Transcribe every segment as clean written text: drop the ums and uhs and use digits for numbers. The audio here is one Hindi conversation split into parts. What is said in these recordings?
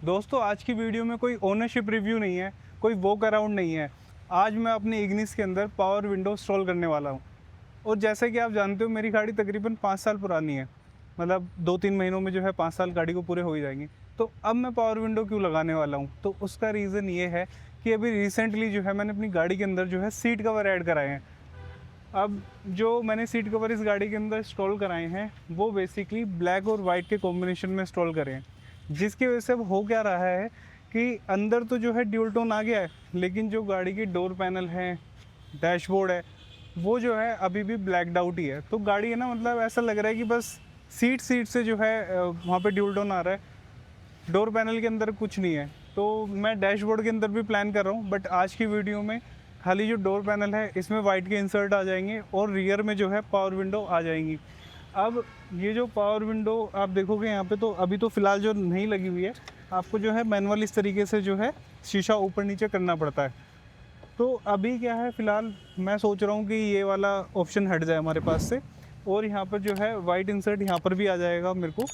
दोस्तों आज की वीडियो में कोई ओनरशिप रिव्यू नहीं है, कोई वॉक अराउंड नहीं है। आज मैं अपने इग्निस के अंदर पावर विंडो इंस्टॉल करने वाला हूँ। और जैसे कि आप जानते हो मेरी गाड़ी तकरीबन 5 साल पुरानी है, मतलब 2-3 महीनों में जो है 5 साल गाड़ी को पूरे हो ही जाएंगे। तो अब मैं पावर विंडो क्यों लगाने वाला हूँ, तो उसका रीज़न ये है कि अभी रिसेंटली जो है मैंने अपनी गाड़ी के अंदर जो है सीट कवर ऐड कराए हैं। अब जो मैंने सीट कवर इस गाड़ी के अंदर इंस्टॉल कराए हैं वो बेसिकली ब्लैक और वाइट के कॉम्बिनेशन में इंस्टॉल करे हैं, जिसकी वजह से अब हो क्या रहा है कि अंदर तो जो है ड्यूल टोन आ गया है, लेकिन जो गाड़ी की डोर पैनल है, डैशबोर्ड है, वो जो है अभी भी ब्लैकड आउट ही है। तो गाड़ी है ना, मतलब ऐसा लग रहा है कि बस सीट से जो है वहाँ पे ड्यूल टोन आ रहा है, डोर पैनल के अंदर कुछ नहीं है। तो मैं डैशबोर्ड के अंदर भी प्लान कर रहा हूँ, बट आज की वीडियो में खाली जो डोर पैनल है इसमें वाइट के इंसर्ट आ जाएंगे और रियर में जो है पावर विंडो आ जाएंगी। अब ये जो पावर विंडो आप देखोगे यहाँ पे, तो अभी तो फ़िलहाल जो नहीं लगी हुई है, आपको जो है मैनुअल इस तरीके से जो है शीशा ऊपर नीचे करना पड़ता है। तो अभी क्या है, फ़िलहाल मैं सोच रहा हूँ कि ये वाला ऑप्शन हट जाए हमारे पास से, और यहाँ पर जो है वाइट इंसर्ट यहाँ पर भी आ जाएगा मेरे को,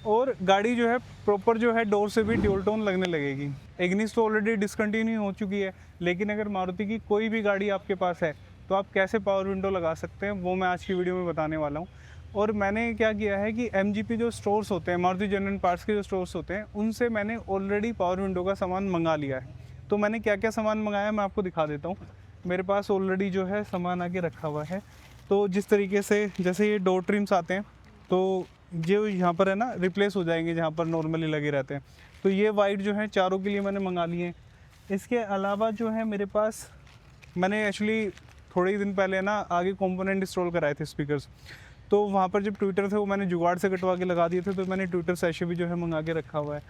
और गाड़ी जो है प्रॉपर जो है डोर से भी ड्यूल टोन लगने लगेगी। इग्निस तो ऑलरेडी डिसकंटिन्यू हो चुकी है, लेकिन अगर मारुति की कोई भी गाड़ी आपके पास है तो आप कैसे पावर विंडो लगा सकते हैं वो मैं आज की वीडियो में बताने वाला हूँ। और मैंने क्या किया है कि MGP जो स्टोर्स होते हैं, मारुति जेन्युइन पार्ट्स के जो स्टोर्स होते हैं, उनसे मैंने ऑलरेडी पावर विंडो का सामान मंगा लिया है। तो मैंने क्या क्या सामान मंगाया मैं आपको दिखा देता हूँ। मेरे पास ऑलरेडी जो है सामान आगे रखा हुआ है। तो जिस तरीके से जैसे ये डोर ट्रिम्स आते हैं, तो जो यहाँ पर है ना रिप्लेस हो जाएंगे जहाँ पर नॉर्मली लगे रहते हैं। तो ये वाइट जो है चारों के लिए मैंने मंगा लिए हैं। इसके अलावा जो है मेरे पास, मैंने एक्चुअली थोड़े ही दिन पहले ना आगे कंपोनेंट इंस्टॉल कराए थे स्पीकर्स, तो वहाँ पर जब ट्विटर थे वो मैंने जुगाड़ से कटवा के लगा दिए थे, तो मैंने ट्विटर सैशे भी जो है मंगा के रखा हुआ है।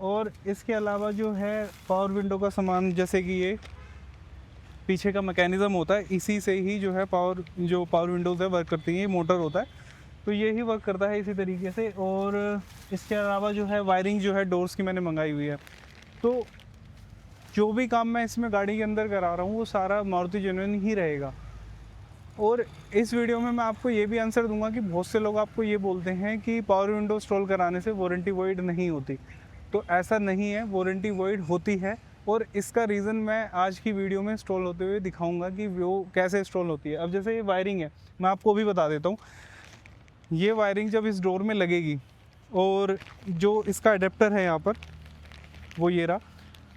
और इसके अलावा जो है पावर विंडो का सामान, जैसे कि ये पीछे का मैकेनिज़्म होता है, इसी से ही जो है पावर विंडोज़ है वर्क करती हैं। ये मोटर होता है, तो ये ही वर्क करता है इसी तरीके से। और इसके अलावा जो है वायरिंग जो है डोर्स की मैंने मंगाई हुई है। तो जो भी काम मैं इसमें गाड़ी के अंदर करा रहा हूँ वो सारा मारुति जेन्युइन ही रहेगा। और इस वीडियो में मैं आपको ये भी आंसर दूंगा कि बहुत से लोग आपको ये बोलते हैं कि पावर विंडो इंस्टॉल कराने से वारंटी वॉइड नहीं होती। तो ऐसा नहीं है, वारंटी वॉइड होती है। और इसका रीज़न मैं आज की वीडियो में इंस्टॉल होते हुए दिखाऊंगा कि वो कैसे इंस्टॉल होती है। अब जैसे ये वायरिंग है, मैं आपको भी बता देता हूँ। ये वायरिंग जब इस डोर में लगेगी और जो इसका अडेप्टर है यहाँ पर, वो ये रहा,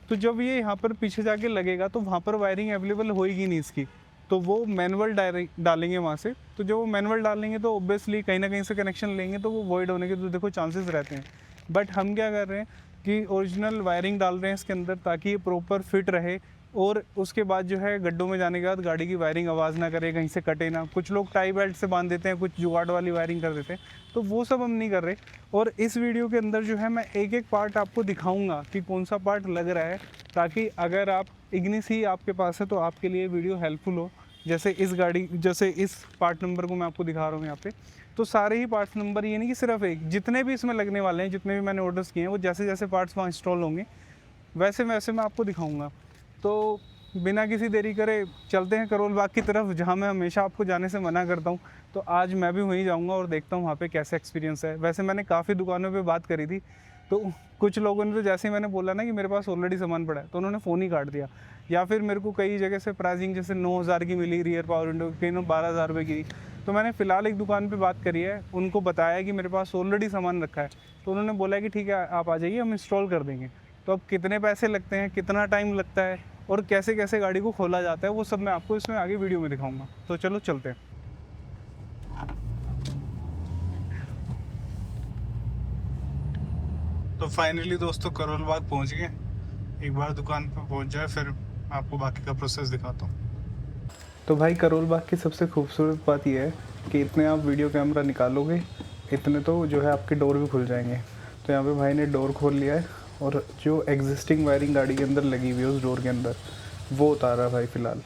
तो जब ये यहाँ पर पीछे जाके लगेगा तो वहाँ पर वायरिंग अवेलेबल होएगी नहीं इसकी। तो वो मैनुअल डालेंगे वहाँ से। तो जब वो मैनुअल डालेंगे तो ऑब्वियसली कहीं ना कहीं से कनेक्शन लेंगे, तो वो वॉइड होने के तो देखो चांसेस रहते हैं। बट हम क्या कर रहे हैं कि ओरिजिनल वायरिंग डाल रहे हैं इसके अंदर, ताकि ये प्रॉपर फिट रहे। और उसके बाद जो है गड्ढों में जाने के बाद गाड़ी की वायरिंग आवाज़ ना करे, कहीं से कटे ना। कुछ लोग टाई बेल्ट से बांध देते हैं, कुछ जुगाड़ वाली वायरिंग कर देते हैं, तो वो सब हम नहीं कर रहे। और इस वीडियो के अंदर जो है मैं एक एक पार्ट आपको दिखाऊंगा कि कौन सा पार्ट लग रहा है, ताकि अगर आप इग्निस ही आपके पास है तो आपके लिए वीडियो हेल्पफुल हो। जैसे इस पार्ट नंबर को मैं आपको दिखा रहा हूँ यहाँ पे, तो सारे ही पार्ट्स नंबर, ये नहीं कि सिर्फ एक, जितने भी इसमें लगने वाले हैं, जितने भी मैंने ऑर्डर्स किए हैं, वो जैसे जैसे पार्ट्स वहाँ इंस्टॉल होंगे वैसे वैसे मैं आपको दिखाऊंगा। तो बिना किसी देरी करे चलते हैं करोल बाग की तरफ, जहाँ मैं हमेशा आपको जाने से मना करता हूँ। तो आज मैं भी वहीं जाऊँगा और देखता हूँ वहाँ पे कैसा एक्सपीरियंस है। वैसे मैंने काफ़ी दुकानों पे बात करी थी, तो कुछ लोगों ने तो जैसे ही मैंने बोला ना कि मेरे पास ऑलरेडी सामान पड़ा है, तो उन्होंने फ़ोन ही काट दिया। या फिर मेरे को कई जगह से प्राइसिंग जैसे 9,000 की मिली रियर पावर विंडो, कहीं 12,000 रुपये की। तो मैंने फ़िलहाल एक दुकान पर बात करी है, उनको बताया कि मेरे पास ऑलरेडी सामान रखा है, तो उन्होंने बोला कि ठीक है आप आ जाइए, हम इंस्टॉल कर देंगे। तो अब कितने पैसे लगते हैं, कितना टाइम लगता है, और कैसे कैसे गाड़ी को खोला जाता है, वो सब मैं आपको इसमें आगे वीडियो में दिखाऊंगा। तो चलो चलते हैं। तो फाइनली दोस्तों करोल बाग पहुंच गए। एक बार दुकान पर पहुंच जाए फिर आपको बाकी का प्रोसेस दिखाता हूँ। तो भाई करोल बाग की सबसे खूबसूरत बात यह है कि इतने आप वीडियो कैमरा निकालोगे, इतने तो जो है आपके डोर भी खुल जाएंगे। तो यहाँ पे भाई ने डोर खोल लिया है, और जो एग्जिस्टिंग वायरिंग गाड़ी के अंदर लगी हुई है उस डोर के अंदर, वो उतार रहा है भाई फ़िलहाल।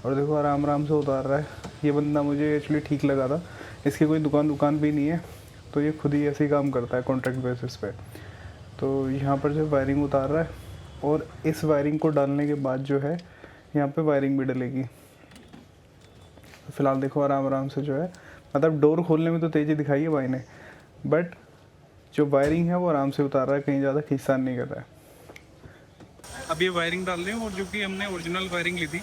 और देखो आराम आराम से उतार रहा है। ये बंदा मुझे एक्चुअली ठीक लगा था, इसकी कोई दुकान भी नहीं है, तो ये खुद ही ऐसे ही काम करता है कॉन्ट्रैक्ट बेसिस पे। तो यहाँ पर जो वायरिंग उतार रहा है, और इस वायरिंग को डालने के बाद जो है यहाँ पे वायरिंग भी डलेगी। फ़िलहाल देखो आराम आराम से जो है, मतलब डोर खोलने में तो तेज़ी दिखाई है भाई ने, बट जो वायरिंग है वो आराम से उतार रहा है, कहीं ज़्यादा खींचतान नहीं कर रहा है। अब ये वायरिंग डाल रहे हैं, और जो कि हमने ओरिजिनल वायरिंग ली थी,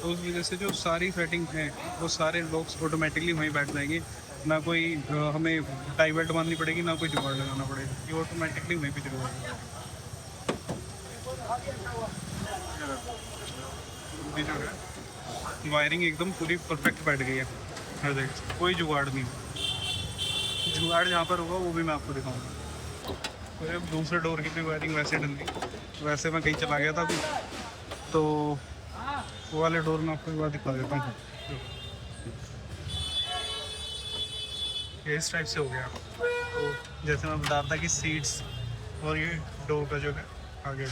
तो उस वजह से जो सारी सेटिंग है वो सारे लॉक्स ऑटोमेटिकली वहीं बैठ जाएंगे। ना कोई हमें टाई बेल्ट बांधनी पड़ेगी, ना कोई जुगाड़ लगाना पड़ेगा, ये ऑटोमेटिकली वहीं पे चल जाएगा। ये जो है वायरिंग एकदम पूरी परफेक्ट बैठ गई है, हर जगह कोई जुगाड़ नहीं। जुगाड़ जहाँ पर होगा वो भी मैं आपको दिखाऊंगा। तो जब दूसरे डोर की भी वायरिंग वैसे डली, वैसे मैं कहीं चला गया था अभी, तो वो वाले डोर में आपको एक बार दिखा देता हूँ। ये इस टाइप से हो गया। तो जैसे मैं बता रहा था कि सीट्स और ये डोर का जो है आगे,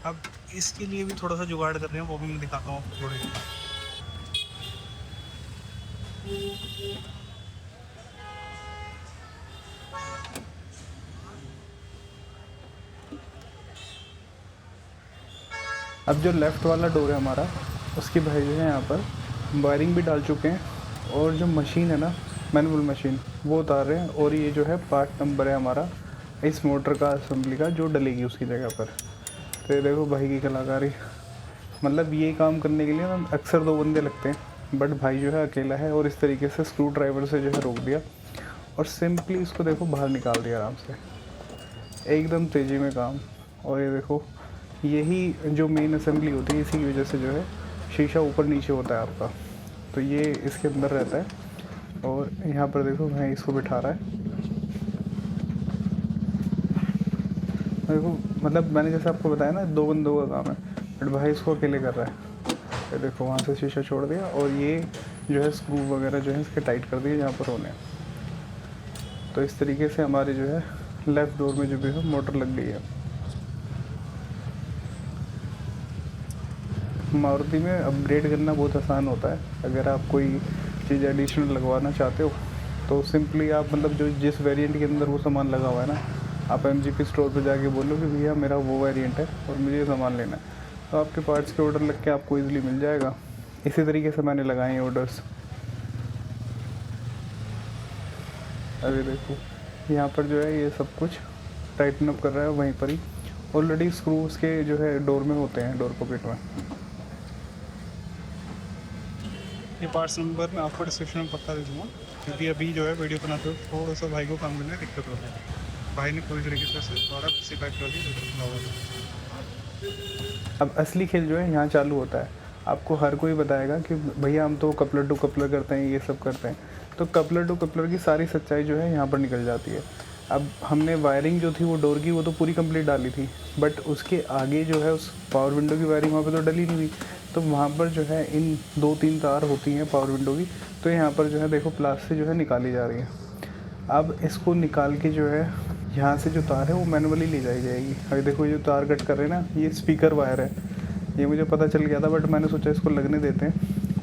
अब इसके लिए भी थोड़ा सा जुगाड़ कर रहे हैं, वो भी मैं दिखाता हूँ आपको थोड़ी। अब जो लेफ़्ट वाला डोर है हमारा, उसकी भाई जो है यहाँ पर वायरिंग भी डाल चुके हैं, और जो मशीन है ना, मैनुअल मशीन, वो उतार रहे हैं। और ये जो है पार्ट नंबर है हमारा इस मोटर का असेंबली का, जो डलेगी उसकी जगह पर। तो ये देखो भाई की कलाकारी, मतलब ये काम करने के लिए ना अक्सर 2 बंदे लगते हैं, बट भाई जो है अकेला है, और इस तरीके से स्क्रू ड्राइवर से जो है रोक दिया, और सिंपली इसको देखो बाहर निकाल दिया आराम से, एकदम तेज़ी में काम। और ये देखो, यही जो मेन असेंबली होती है, इसी की वजह से जो है शीशा ऊपर नीचे होता है आपका, तो ये इसके अंदर रहता है। और यहाँ पर देखो भाई इसको बिठा रहा है, देखो मतलब मैंने जैसे आपको बताया ना 2 बंदों का काम है, बट भाई इसको अकेले कर रहा है। ये देखो वहाँ से शीशा छोड़ दिया, और ये जो है स्क्रू वगैरह जो है इसके टाइट कर दिए जहाँ पर होने। तो इस तरीके से हमारे जो है लेफ़्ट डोर में जो भी है मोटर लग गई है। मारुति में अपग्रेड करना बहुत आसान होता है, अगर आप कोई चीज़ एडिशनल लगवाना चाहते हो तो सिंपली आप मतलब जो जिस वेरिएंट के अंदर वो सामान लगा हुआ है ना, आप MGP स्टोर पे जाके बोलो कि भैया मेरा वो वेरिएंट है और मुझे ये सामान लेना है, तो आपके पार्ट्स के ऑर्डर लग के आपको ईज़िली मिल जाएगा। इसी तरीके से मैंने लगाए हैं ऑर्डर्स। अभी देखो यहाँ पर जो है ये सब कुछ टाइटन अप कर रहा है वहीं पर ही, ऑलरेडी स्क्रू उसके जो है डोर में होते हैं, डोर पॉकेट में। ये पार्ट्स नंबर मैं आपको डिस्क्रिप्शन में पक्का दे दूँगा, क्योंकि अभी जो है वीडियो बनाते हुए थोड़ा सा भाई को काम करने में दिक्कत हो रही है। भाई ने पूरी तरीके से द्वारा किसी पैक कर दी। अब असली खेल जो है यहाँ चालू होता है। आपको हर कोई बताएगा कि भैया हम तो कपलर टू कपलर करते हैं, ये सब करते हैं, तो कपलर टू कपलर की सारी सच्चाई जो है यहाँ पर निकल जाती है। अब हमने वायरिंग जो थी वो डोर की वो तो पूरी कंप्लीट डाली थी, बट उसके आगे जो है उस पावर विंडो की वायरिंग वहाँ पे तो डली नहीं हुई, तो वहाँ पर जो है इन 2-3 तार होती हैं पावर विंडो की, तो यहाँ पर जो है देखो प्लास से जो है निकाली जा रही है। अब इसको निकाल के जो है यहाँ से जो तार है वो मैनुअली ले जाई जाएगी। अभी देखो ये जो तार कट कर रहे हैं ना, ये स्पीकर वायर है, ये मुझे पता चल गया था, बट मैंने सोचा इसको लगने देते हैं,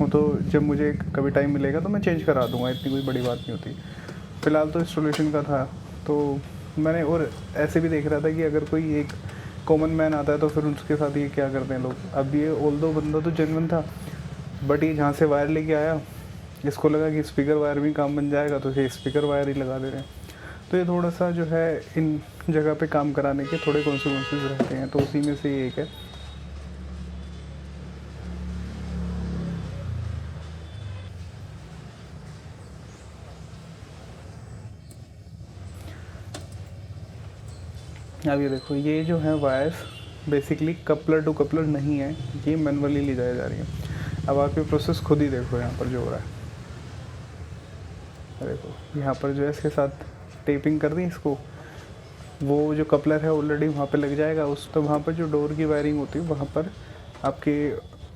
वो तो जब मुझे कभी टाइम मिलेगा तो मैं चेंज करा दूँगा, इतनी कोई बड़ी बात नहीं होती। फ़िलहाल तो इंस्टॉलेशन का था, तो मैंने और ऐसे भी देख रहा था कि अगर कोई एक कॉमन मैन आता है तो फिर उसके साथ ये क्या करते हैं लोग। अब ये ऑल्दो बंदा तो जेन्युइन था, बट ये जहाँ से वायर लेके आया, इसको लगा कि स्पीकर वायर भी काम बन जाएगा, तो ये स्पीकर वायर ही लगा दे रहे हैं। तो ये थोड़ा सा जो है इन जगह पे काम कराने के थोड़े कॉन्सिक्वेंसेस रहते हैं, तो उसी में से ये एक है। अब ये देखो ये जो है wires basically coupler to coupler नहीं है, ये मैनुअली ले जाई जा रही है। अब आप ये प्रोसेस खुद ही देखो यहाँ पर जो हो रहा है। देखो यहाँ पर जो है इसके साथ टेपिंग कर दी इसको, वो जो कपलर है ऑलरेडी वहाँ पे लग जाएगा उस, तो वहाँ पर जो डोर की वायरिंग होती है वहाँ पर आपके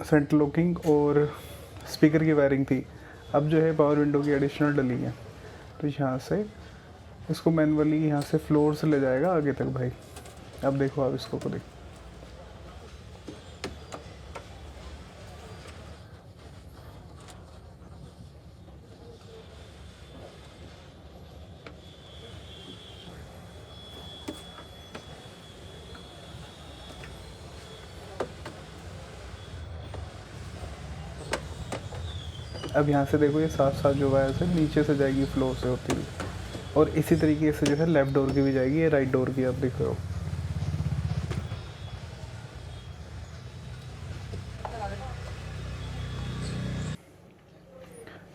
सेंटर लॉकिंग और स्पीकर की वायरिंग थी। अब जो है पावर विंडो की एडिशनल डली है, तो यहाँ से इसको मैनुअली यहाँ से फ्लोर से ले जाएगा आगे तक भाई। अब देखो आप इसको को देखो, अब यहाँ से देखो ये साथ साथ जो वायर है नीचे से जाएगी फ्लोर से होती हुई, और इसी तरीके से जो है लेफ़्ट डोर की भी जाएगी, ये राइट डोर की आप देख रहे हो।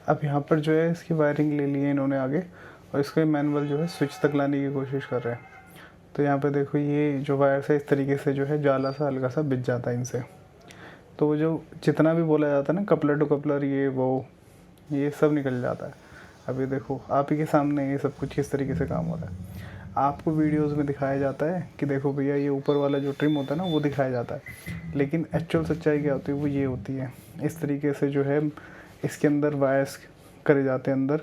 अब यहाँ पर जो है इसकी वायरिंग ले ली है इन्होंने आगे, और इसके मैनुअल जो है स्विच तक लाने की कोशिश कर रहे हैं। तो यहाँ पे देखो ये जो वायर है इस तरीके से जो है जाला सा हल्का सा बिछ जाता है इनसे। तो वो जो जितना भी बोला जाता है ना कपलर टू कपलर ये वो, ये सब निकल जाता है। अभी देखो आप ही के सामने ये सब कुछ किस तरीके से काम हो रहा है। आपको वीडियोस में दिखाया जाता है कि देखो भैया ये ऊपर वाला जो ट्रिम होता है ना वो दिखाया जाता है, लेकिन एक्चुअल सच्चाई क्या होती है वो ये होती है। इस तरीके से जो है इसके अंदर वायर्स करे जाते हैं अंदर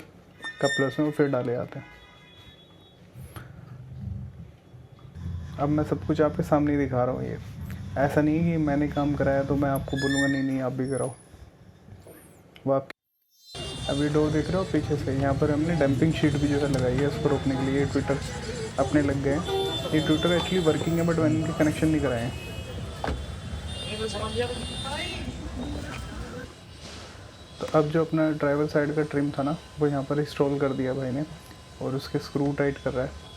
कपलर्स में, और फिर डाले जाते हैं। अब मैं सब कुछ आपके सामने ही दिखा रहा हूँ। ये ऐसा नहीं है कि मैंने काम कराया तो मैं आपको बोलूँगा नहीं नहीं आप भी कराओ, वो आप। अब ये डोर देख रहे हो पीछे से, यहाँ पर हमने डंपिंग शीट भी जो है लगाई है इसको रोकने के लिए। ये ट्विटर अपने लग गए हैं, ये ट्विटर एक्चुअली वर्किंग है बट मैंने इनके कनेक्शन नहीं कराए हैं। तो अब जो अपना ड्राइवर साइड का ट्रिम था ना वो यहाँ पर इंस्टॉल कर दिया भाई ने, और उसके स्क्रू टाइट कर रहा है।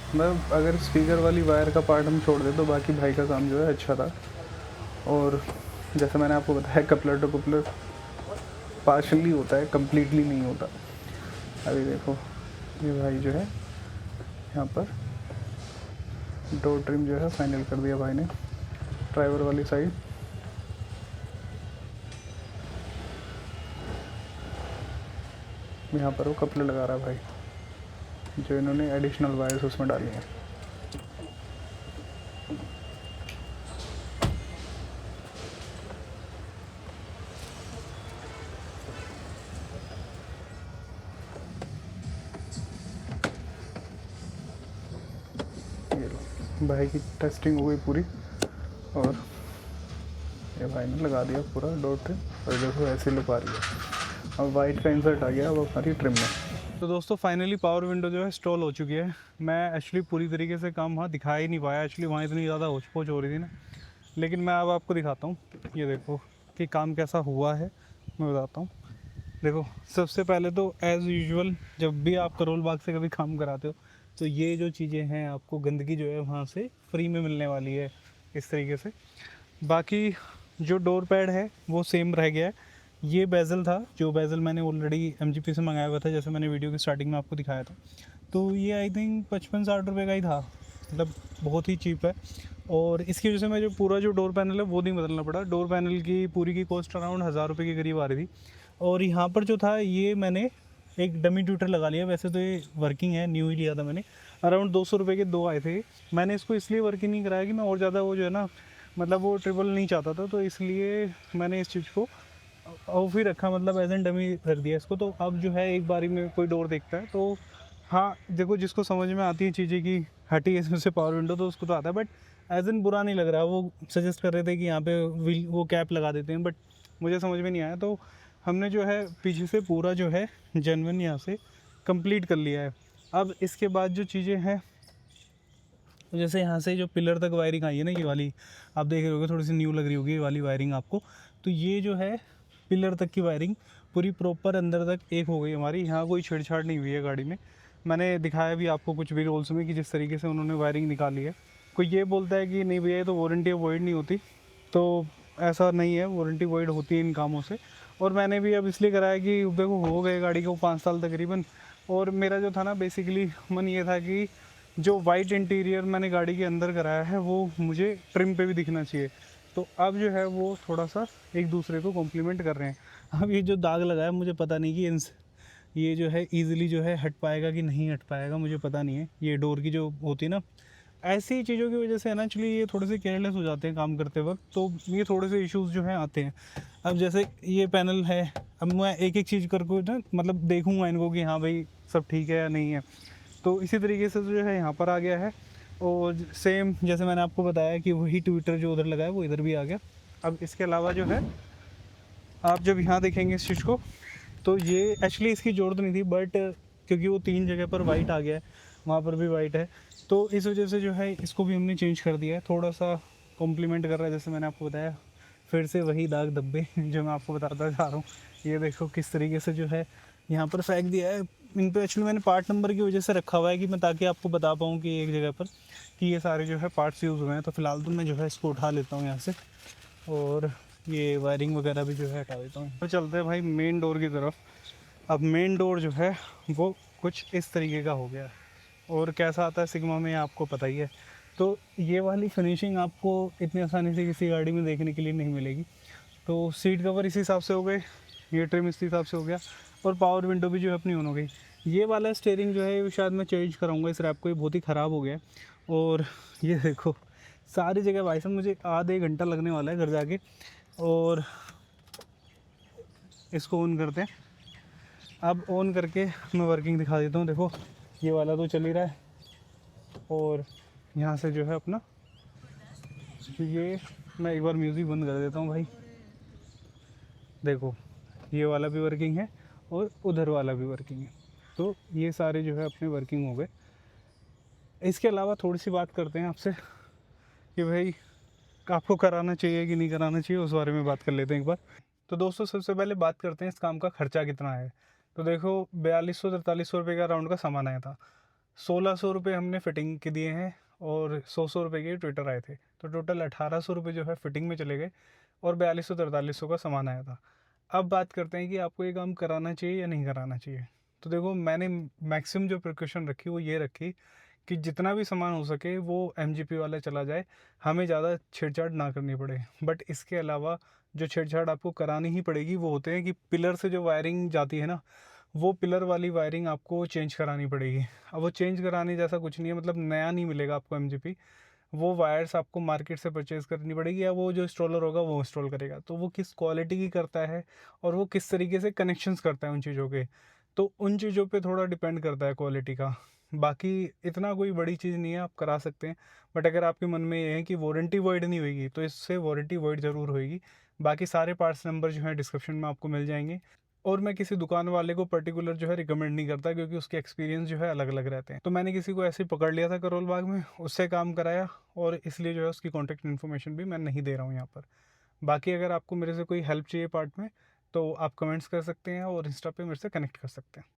मतलब अगर स्पीकर वाली वायर का पार्ट हम छोड़ दें तो बाकी भाई का काम जो है अच्छा था। और जैसे मैंने आपको बताया कपलर टू कपलर पार्शली होता है, कम्प्लीटली नहीं होता। अभी देखो ये भाई जो है यहाँ पर डोर ट्रिम जो है फाइनल कर दिया भाई ने ड्राइवर वाली साइड। यहाँ पर वो कपलर लगा रहा है भाई, जो इन्होंने एडिशनल वायर्स उसमें डाली हैं। ये लो भाई की टेस्टिंग हो गई पूरी, और ये भाई ने लगा दिया पूरा डोर ट्रिम, और देखो ऐसे लुक आ रही है। अब वाइट का इंसर्ट आ गया अब हमारी ट्रिम में। तो दोस्तों फाइनली पावर विंडो जो है इंस्टॉल हो चुकी है। मैं एक्चुअली पूरी तरीके से काम वहाँ दिखा ही नहीं पाया, एक्चुअली वहाँ इतनी ज़्यादा होच पोच हो रही थी ना, लेकिन मैं अब आपको दिखाता हूँ। ये देखो कि काम कैसा हुआ है मैं बताता हूँ। देखो सबसे पहले तो एज़ यूजुअल जब भी आप करोल बाग से कभी काम कराते हो तो ये जो चीज़ें हैं आपको गंदगी जो है वहाँ से फ्री में मिलने वाली है इस तरीके से। बाकी जो डोर पैड है वो सेम रह गया है। ये बेज़ल था, जो बेज़ल मैंने ऑलरेडी MGP से मंगाया हुआ था, जैसे मैंने वीडियो की स्टार्टिंग में आपको दिखाया था। तो ये आई थिंक 55-60 रुपये का ही था, मतलब बहुत ही चीप है। और इसकी वजह से मैं जो पूरा जो डोर पैनल है वो नहीं बदलना पड़ा। डोर पैनल की पूरी की कॉस्ट अराउंड 1000 रुपये के करीब आ रही थी। और यहाँ पर जो था ये मैंने एक डमी ट्यूटर लगा लिया। वैसे तो ये वर्किंग है, न्यू ही लिया था मैंने, अराउंड 200 रुपये के 2 आए थे। मैंने इसको इसलिए वर्किंग नहीं कराया कि मैं और ज़्यादा वो जो है ना मतलब वो ट्रिपल नहीं चाहता था, तो इसलिए मैंने इस चीज़ को ऑफ ही रखा, मतलब एज एन डमी रख दिया इसको। तो अब जो है एक बारी में कोई डोर देखता है तो हाँ देखो जिसको समझ में आती है चीज़ें कि हटी इसमें से पावर विंडो तो उसको तो आता है, बट एज एन बुरा नहीं लग रहा। वो सजेस्ट कर रहे थे कि यहाँ पे व्हील वो कैप लगा देते हैं, बट मुझे समझ में नहीं आया। तो हमने जो है पीछे से पूरा जो है जेन्युइन यहाँ से कंप्लीट कर लिया है। अब इसके बाद जो चीज़ें हैं जैसे यहाँ से जो पिलर तक वायरिंग आई है ना, ये वाली आप देख रहे होगे थोड़ी सी न्यू लग रही होगी ये वाली वायरिंग आपको। तो ये जो है पिलर तक की वायरिंग पूरी प्रॉपर अंदर तक एक हो गई हमारी। यहाँ कोई छेड़छाड़ नहीं हुई है गाड़ी में। मैंने दिखाया भी आपको कुछ भी रोल्स में कि जिस तरीके से उन्होंने वायरिंग निकाली है। कोई ये बोलता है कि नहीं भैया ये तो वारंटी अवॉइड नहीं होती, तो ऐसा नहीं है, वारंटी वॉइड होती है इन कामों से। और मैंने भी अब इसलिए कराया कि देखो हो गए गाड़ी को 5 साल तकरीबन। और मेरा जो था ना बेसिकली मन ये था कि जो वाइट इंटीरियर मैंने गाड़ी के अंदर कराया है वो मुझे ट्रिम पे भी दिखना चाहिए। तो अब जो है वो थोड़ा सा एक दूसरे को कॉम्प्लीमेंट कर रहे हैं। अब ये जो दाग लगा है मुझे पता नहीं कि ये जो है ईज़िली जो है हट पाएगा कि नहीं हट पाएगा, मुझे पता नहीं है। ये डोर की जो होती है ना, ऐसी चीज़ों की वजह से है ना एक्चुअली ये थोड़े से केयरलेस हो जाते हैं काम करते वक्त, तो ये थोड़े से इश्यूज़ जो हैं आते हैं। अब जैसे ये पैनल है, अब मैं एक एक चीज़ करके ना मतलब देखूंगा इनको कि हाँ भाई सब ठीक है या नहीं है। तो इसी तरीके से जो है यहाँ पर आ गया है। और सेम जैसे मैंने आपको बताया कि वही ट्विटर जो उधर लगा है वो इधर भी आ गया। अब इसके अलावा जो है आप जब यहाँ देखेंगे इस चीज़ को, तो ये एक्चुअली इसकी ज़रूरत नहीं थी, बट क्योंकि वो 3 जगह पर वाइट आ गया है, वहाँ पर भी वाइट है, तो इस वजह से जो है इसको भी हमने चेंज कर दिया है। थोड़ा सा कॉम्प्लीमेंट कर रहा है, जैसे मैंने आपको बताया। फिर से वही दाग धब्बे जो मैं आपको बताता जा रहा हूँ। ये देखो किस तरीके से जो है यहाँ पर फेंक दिया है। इन पे एक्चुअली मैंने पार्ट नंबर की वजह से रखा हुआ है कि मैं ताकि आपको बता पाऊँ कि एक जगह पर कि ये सारे जो है पार्ट्स यूज़ हुए हैं। तो फ़िलहाल तो मैं जो है इसको उठा लेता हूँ यहाँ से, और ये वायरिंग वगैरह भी जो है हटा देता हूँ। तो चलते हैं भाई मेन डोर की तरफ। अब मेन डोर जो है वो कुछ इस तरीके का हो गया है, और कैसा आता है सिग्मा में आपको पता ही है। तो ये वाली फिनिशिंग आपको इतनी आसानी से किसी गाड़ी में देखने के लिए नहीं मिलेगी। तो सीट कवर इसी हिसाब से हो गए, ये ट्रिम इसी हिसाब से हो गया, और पावर विंडो भी जो है अपनी ऑन हो गई। ये वाला स्टीयरिंग जो है ये शायद मैं चेंज कराऊंगा इस रैप को, ये बहुत ही ख़राब हो गया है। और ये देखो सारी जगह भाई साहब मुझे आधे घंटा लगने वाला है घर जाके। और इसको ऑन करते हैं। अब ऑन करके मैं वर्किंग दिखा देता हूँ। देखो ये वाला तो चल ही रहा है, और यहाँ से जो है अपना ये मैं एक बार म्यूज़िक बंद कर देता हूँ भाई। देखो ये वाला भी वर्किंग है और उधर वाला भी वर्किंग है। तो ये सारे जो है अपने वर्किंग हो गए। इसके अलावा थोड़ी सी बात करते हैं आपसे कि भाई आपको कराना चाहिए कि नहीं कराना चाहिए, उस बारे में बात कर लेते हैं एक बार। तो दोस्तों सबसे पहले बात करते हैं इस काम का खर्चा कितना है। तो देखो 4200-4300 रुपये का राउंड का सामान आया था। 1600 रुपये हमने फ़िटिंग के दिए हैं, और 100 रुपये के ट्विटर आए थे। तो टोटल 1800 रुपये जो है फ़िटिंग में चले गए, और 4200-4300 का सामान आया था। अब बात करते हैं कि आपको ये काम कराना चाहिए या नहीं कराना चाहिए। तो देखो मैंने मैक्सिमम जो प्रिकॉशन रखी वो ये रखी कि जितना भी सामान हो सके वो एमजीपी वाला चला जाए, हमें ज़्यादा छेड़छाड़ ना करनी पड़े। बट इसके अलावा जो छेड़छाड़ आपको करानी ही पड़ेगी वो होते हैं कि पिलर से जो वायरिंग जाती है ना, वो पिलर वाली वायरिंग आपको चेंज करानी पड़ेगी। अब वो चेंज कराने जैसा कुछ नहीं है, मतलब नया नहीं मिलेगा आपको एमजीपी। वो वायर्स आपको मार्केट से परचेज़ करनी पड़ेगी, या वो जो इंस्टॉलर होगा वो इंस्टॉल करेगा। तो वो किस क्वालिटी की करता है और वो किस तरीके से कनेक्शंस करता है उन चीज़ों के, तो उन चीज़ों पे थोड़ा डिपेंड करता है क्वालिटी का। बाकी इतना कोई बड़ी चीज़ नहीं है, आप करा सकते हैं। बट अगर आपके मन में ये है कि वारंटी वॉइड नहीं होगी, तो इससे वारंटी वॉइड ज़रूर होगी। बाकी सारे पार्ट्स नंबर जो है डिस्क्रिप्शन में आपको मिल जाएंगे। और मैं किसी दुकान वाले को पर्टिकुलर जो है रिकमेंड नहीं करता, क्योंकि उसके एक्सपीरियंस जो है अलग अलग रहते हैं। तो मैंने किसी को ऐसे ही पकड़ लिया था करोल बाग में, उससे काम कराया, और इसलिए जो है उसकी कॉन्टैक्ट इन्फॉर्मेशन भी मैं नहीं दे रहा हूँ यहाँ पर। बाकी अगर आपको मेरे से कोई हेल्प चाहिए पार्ट में, तो आप कमेंट्स कर सकते हैं और इंस्टा पे मेरे से कनेक्ट कर सकते हैं।